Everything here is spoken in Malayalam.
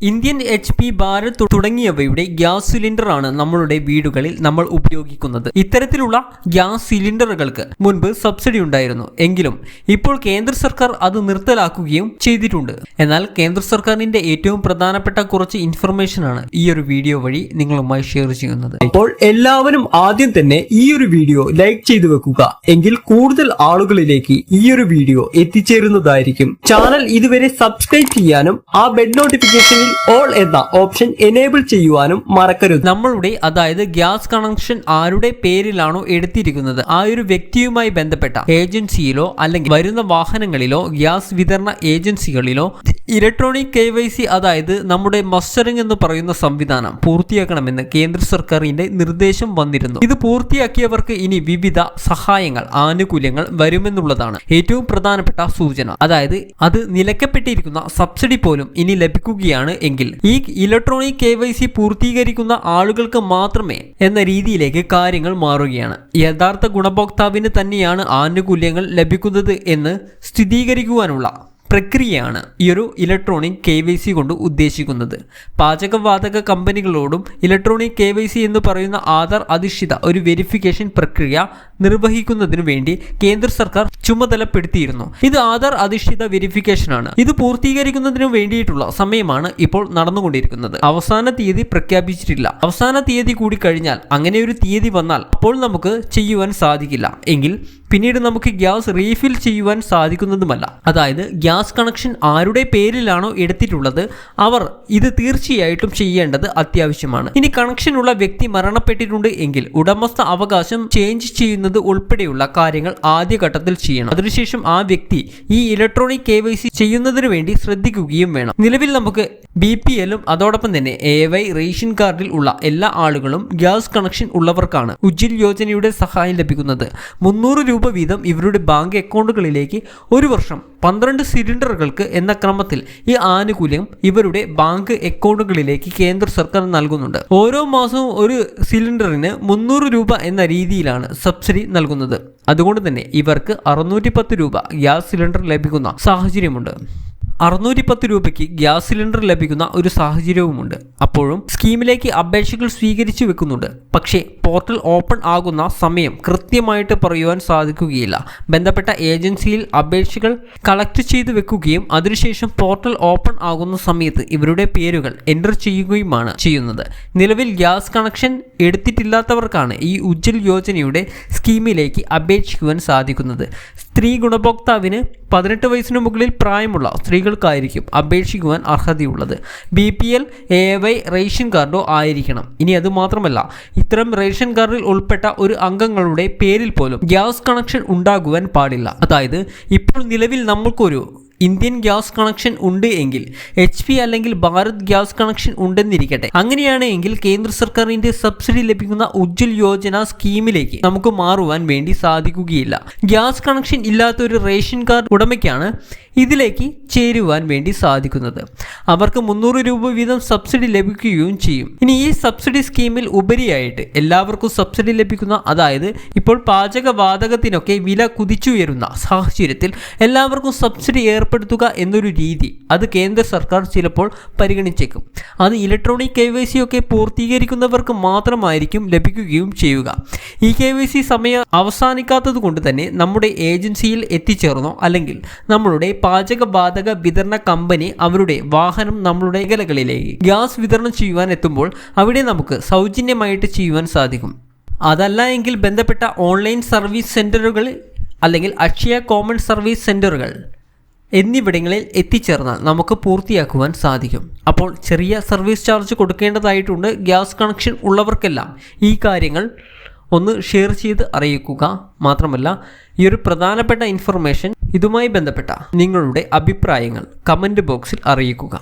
ഇന്ത്യൻ HP, ഭാരത് തുടങ്ങിയവയുടെ ഗ്യാസ് സിലിണ്ടറാണ് നമ്മളുടെ വീടുകളിൽ നമ്മൾ ഉപയോഗിക്കുന്നത്. ഇത്തരത്തിലുള്ള ഗ്യാസ് സിലിണ്ടറുകൾക്ക് മുൻപ് സബ്സിഡി ഉണ്ടായിരുന്നു. എങ്കിലും ഇപ്പോൾ കേന്ദ്ര സർക്കാർ അത് നിർത്തലാക്കുകയും ചെയ്തിട്ടുണ്ട്. എന്നാൽ കേന്ദ്ര സർക്കാരിന്റെ ഏറ്റവും പ്രധാനപ്പെട്ട കുറച്ച് ഇൻഫർമേഷൻ ആണ് ഈ ഒരു വീഡിയോ വഴി നിങ്ങളുമായി ഷെയർ ചെയ്യുന്നത്. അപ്പോൾ എല്ലാവരും ആദ്യം തന്നെ ഈ ഒരു വീഡിയോ ലൈക്ക് ചെയ്തു വെക്കുക. എങ്കിൽ കൂടുതൽ ആളുകളിലേക്ക് ഈ ഒരു വീഡിയോ എത്തിച്ചേരുന്നതായിരിക്കും. ചാനൽ ഇതുവരെ സബ്സ്ക്രൈബ് ചെയ്യാനും ആ ബെൽ നോട്ടിഫിക്കേഷനിൽ ഓൾ എന്ന ഓപ്ഷൻ എനേബിൾ ചെയ്യുവാനും മറക്കരുത്. നമ്മളുടെ അതായത് ഗ്യാസ് കണക്ഷൻ ആരുടെ പേരിലാണോ എടുത്തിരിക്കുന്നത് ആ ഒരു വ്യക്തിയുമായി ബന്ധപ്പെട്ട ഏജൻസിയിലോ അല്ലെങ്കിൽ വരുന്ന വാഹനങ്ങളിലോ ഗ്യാസ് വിതരണ ഏജൻസികളിലോ ഇലക്ട്രോണിക് KYC അതായത് നമ്മുടെ മസ്റ്ററിംഗ് എന്ന് പറയുന്ന സംവിധാനം പൂർത്തിയാക്കണമെന്ന് കേന്ദ്ര സർക്കാരിന്റെ നിർദ്ദേശം വന്നിരുന്നു. ഇത് പൂർത്തിയാക്കിയവർക്ക് ഇനി വിവിധ സഹായങ്ങൾ ആനുകൂല്യങ്ങൾ വരുമെന്നുള്ളതാണ് ഏറ്റവും പ്രധാനപ്പെട്ട സൂചന. അതായത് അത് നിലയ്ക്കപ്പെട്ടിരിക്കുന്ന സബ്സിഡി പോലും ഇനി ലഭിക്കുകയാണ് എങ്കിൽ ഈ ഇലക്ട്രോണിക് KYC പൂർത്തീകരിക്കുന്ന ആളുകൾക്ക് മാത്രമേ എന്ന രീതിയിലേക്ക് കാര്യങ്ങൾ മാറുകയാണ്. യഥാർത്ഥ ഗുണഭോക്താവിന് തന്നെയാണ് ആനുകൂല്യങ്ങൾ ലഭിക്കുന്നത് എന്ന് സ്ഥിരീകരിക്കുവാനുള്ള പ്രക്രിയയാണ് ഈ ഒരു ഇലക്ട്രോണിക് KYC കൊണ്ട് ഉദ്ദേശിക്കുന്നത്. പാചകവാതക കമ്പനികളോടും ഇലക്ട്രോണിക് KYC എന്ന് പറയുന്ന ആധാർ അധിഷ്ഠിത ഒരു വെരിഫിക്കേഷൻ പ്രക്രിയ നിർവഹിക്കുന്നതിനു വേണ്ടി കേന്ദ്ര സർക്കാർ ചുമതലപ്പെടുത്തിയിരുന്നു. ഇത് ആധാർ അധിഷ്ഠിത വെരിഫിക്കേഷൻ ആണ്. ഇത് പൂർത്തീകരിക്കുന്നതിന് വേണ്ടിയിട്ടുള്ള സമയമാണ് ഇപ്പോൾ നടന്നുകൊണ്ടിരിക്കുന്നത്. അവസാന തീയതി പ്രഖ്യാപിച്ചിട്ടില്ല. അവസാന തീയതി കൂടി കഴിഞ്ഞാൽ അങ്ങനെ ഒരു തീയതി വന്നാൽ അപ്പോൾ നമുക്ക് ചെയ്യുവാൻ സാധിക്കില്ല. എങ്കിൽ പിന്നീട് നമുക്ക് ഗ്യാസ് റീഫിൽ ചെയ്യുവാൻ സാധിക്കുന്നതുമല്ല. അതായത് ഗ്യാസ് കണക്ഷൻ ആരുടെ പേരിലാണോ എടുത്തിട്ടുള്ളത് അവർ ഇത് തീർച്ചയായിട്ടും ചെയ്യേണ്ടത് അത്യാവശ്യമാണ്. ഇനി കണക്ഷൻ ഉള്ള വ്യക്തി മരണപ്പെട്ടിട്ടുണ്ട് എങ്കിൽ ഉടമസ്ഥ അവകാശം ചേഞ്ച് ചെയ്യുന്നത് ഉൾപ്പെടെയുള്ള കാര്യങ്ങൾ ആദ്യഘട്ടത്തിൽ ചെയ്യണം. അതിനുശേഷം ആ വ്യക്തി ഈ ഇലക്ട്രോണിക് KYC ചെയ്യുന്നതിന് വേണ്ടി ശ്രദ്ധിക്കുകയും വേണം. നിലവിൽ നമുക്ക് BPL-ഉം അതോടൊപ്പം തന്നെ AY റേഷൻ കാർഡിൽ ഉള്ള എല്ലാ ആളുകളും ഗ്യാസ് കണക്ഷൻ ഉള്ളവർക്കാണ് ഉജ്ജ്വൽ യോജനയുടെ സഹായം ലഭിക്കുന്നത്. 300 രൂപ വീതം ഇവരുടെ ബാങ്ക് അക്കൗണ്ടുകളിലേക്ക് ഒരു വർഷം 12 സിലിണ്ടറുകൾക്ക് എന്ന ക്രമത്തിൽ ഈ ആനുകൂല്യം ഇവരുടെ ബാങ്ക് അക്കൗണ്ടുകളിലേക്ക് കേന്ദ്ര സർക്കാർ നൽകുന്നുണ്ട്. ഓരോ മാസവും ഒരു സിലിണ്ടറിന് 300 രൂപ എന്ന രീതിയിലാണ് സബ്സിഡി നൽകുന്നത്. അതുകൊണ്ട് തന്നെ ഇവർക്ക് 610 രൂപ ഗ്യാസ് സിലിണ്ടർ ലഭിക്കുന്ന സാഹചര്യമുണ്ട്. 610 രൂപയ്ക്ക് ഗ്യാസ് സിലിണ്ടർ ലഭിക്കുന്ന ഒരു സാഹചര്യവുമുണ്ട്. അപ്പോഴും സ്കീമിലേക്ക് അപേക്ഷകൾ സ്വീകരിച്ചു വെക്കുന്നുണ്ട്. പക്ഷേ പോർട്ടൽ ഓപ്പൺ ആകുന്ന സമയം കൃത്യമായിട്ട് പറയുവാൻ സാധിക്കുകയില്ല. ബന്ധപ്പെട്ട ഏജൻസിയിൽ അപേക്ഷകൾ കളക്ട് ചെയ്തു വെക്കുകയും അതിനുശേഷം പോർട്ടൽ ഓപ്പൺ ആകുന്ന സമയത്ത് ഇവരുടെ പേരുകൾ എൻ്റർ ചെയ്യുകയുമാണ് ചെയ്യുന്നത്. നിലവിൽ ഗ്യാസ് കണക്ഷൻ എടുത്തിട്ടില്ലാത്തവർക്കാണ് ഈ ഉജ്ജ്വൽ യോജനയുടെ സ്കീമിലേക്ക് അപേക്ഷിക്കുവാൻ സാധിക്കുന്നത്. സ്ത്രീ ഗുണഭോക്താവിന് 18 വയസ്സിന് മുകളിൽ പ്രായമുള്ള സ്ത്രീകൾക്കായിരിക്കും അപേക്ഷിക്കുവാൻ അർഹതയുള്ളത്. BPL, AY റേഷൻ കാർഡോ ആയിരിക്കണം. ഇനി അതുമാത്രമല്ല, ഇത്തരം റേഷൻ കാർഡിൽ ഉൾപ്പെട്ട ഒരു അംഗങ്ങളുടെ പേരിൽ പോലും ഗ്യാസ് കണക്ഷൻ ഉണ്ടാകുവാൻ പാടില്ല. അതായത് ഇപ്പോൾ നിലവിൽ നമ്മൾക്കൊരു ഇന്ത്യൻ ഗ്യാസ് കണക്ഷൻ ഉണ്ട് എങ്കിൽ HP അല്ലെങ്കിൽ ഭാരത് ഗ്യാസ് കണക്ഷൻ ഉണ്ടെന്നിരിക്കട്ടെ. അങ്ങനെയാണ് എങ്കിൽ കേന്ദ്ര സർക്കാരിന്റെ സബ്സിഡി ലഭിക്കുന്ന ഉജ്ജ്വൽ യോജന സ്കീമിലേക്ക് നമുക്ക് മാറുവാൻ വേണ്ടി സാധിക്കുകയില്ല. ഗ്യാസ് കണക്ഷൻ ഇല്ലാത്ത ഒരു റേഷൻ കാർഡ് ഉടമയ്ക്കാണ് ഇതിലേക്ക് ചേരുവാൻ വേണ്ടി സാധിക്കുന്നത്. അവർക്ക് 300 രൂപ വീതം സബ്സിഡി ലഭിക്കുകയും ചെയ്യും. ഇനി ഈ സബ്സിഡി സ്കീമിൽ ഉപരിയായിട്ട് എല്ലാവർക്കും സബ്സിഡി ലഭിക്കുന്ന, അതായത് ഇപ്പോൾ പാചകവാതകത്തിനൊക്കെ വില കുതിച്ചുയരുന്ന സാഹചര്യത്തിൽ എല്ലാവർക്കും സബ്സിഡി ഏർപ്പെടുത്തുക എന്നൊരു രീതി അത് കേന്ദ്ര സർക്കാർ ചിലപ്പോൾ പരിഗണിച്ചേക്കും. അത് ഇലക്ട്രോണിക് KYC ഒക്കെ പൂർത്തീകരിക്കുന്നവർക്ക് മാത്രമായിരിക്കും ലഭിക്കുകയും ചെയ്യുക. ഈ KYC സമയം അവസാനിക്കാത്തത് കൊണ്ട് തന്നെ നമ്മുടെ ഏജൻസിയിൽ എത്തിച്ചേർന്നോ അല്ലെങ്കിൽ നമ്മളുടെ പാചകവാതക വിതരണ കമ്പനി അവരുടെ വാഹനം നമ്മളുടെ മേഖലകളിലേക്ക് ഗ്യാസ് വിതരണം ചെയ്യുവാൻ എത്തുമ്പോൾ അവിടെ നമുക്ക് സൗജന്യമായിട്ട് ചെയ്യുവാൻ സാധിക്കും. അതല്ല എങ്കിൽ ബന്ധപ്പെട്ട ഓൺലൈൻ സർവീസ് സെൻ്ററുകൾ അല്ലെങ്കിൽ അക്ഷയ കോമൺ സർവീസ് സെൻ്ററുകൾ എന്നിവിടങ്ങളിൽ എത്തിച്ചേർന്നാൽ നമുക്ക് പൂർത്തിയാക്കുവാൻ സാധിക്കും. അപ്പോൾ ചെറിയ സർവീസ് ചാർജ് കൊടുക്കേണ്ടതായിട്ടുണ്ട്. ഗ്യാസ് കണക്ഷൻ ഉള്ളവർക്കെല്ലാം ഈ കാര്യങ്ങൾ ഒന്ന് ഷെയർ ചെയ്ത് അറിയിക്കുക. മാത്രമല്ല ഈ ഒരു പ്രധാനപ്പെട്ട ഇൻഫർമേഷൻ ഇതുമായി ബന്ധപ്പെട്ട നിങ്ങളുടെ അഭിപ്രായങ്ങൾ കമൻറ്റ് ബോക്സിൽ അറിയിക്കുക.